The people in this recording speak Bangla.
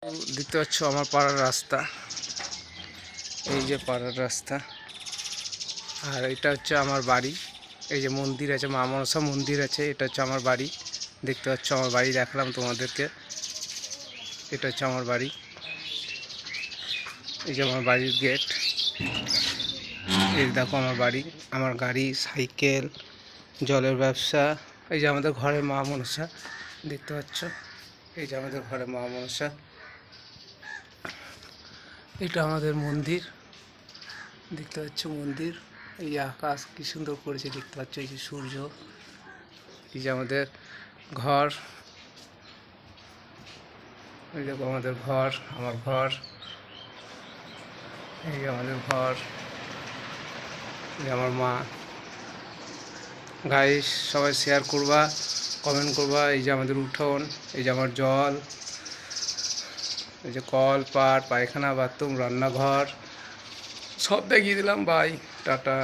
দেখতে পাচ্ছ আমার পাড়ার রাস্তা, এই যে পাড়ার রাস্তা। আর এটা হচ্ছে আমার বাড়ি। এই যে মন্দির আছে, মা মনসা মন্দির আছে, এটা হচ্ছে আমার বাড়ি। দেখতে পাচ্ছ আমার বাড়ি দেখালাম তোমাদেরকে। এটা হচ্ছে আমার বাড়ি, এই যে আমার বাড়ির গেট। এই দেখো আমার বাড়ি, আমার গাড়ি, সাইকেল, জলের ব্যবসা। এই যে আমাদের ঘরে মা মনসা দেখতে পাচ্ছ, এই যে আমাদের ঘরে মা মনসা। এটা আমাদের মন্দির, দেখতে পাচ্ছ মন্দির। এই যে আকাশ কি সুন্দর করেছে দেখতে পাচ্ছ, এই যে সূর্য। এই যে আমাদের ঘর, এই দেখো আমাদের ঘর, আমার ঘর। এই যে আমাদের ঘর, এই যে আমার মা। গাইস সবাই শেয়ার করবা, কমেন্ট করবা। এই যে আমাদের উঠোন, এই যে আমার জল, এই যে কল, পায়খানা, বাথরুম, রান্নাঘর সব দেখিয়ে দিলাম। Bye, tata.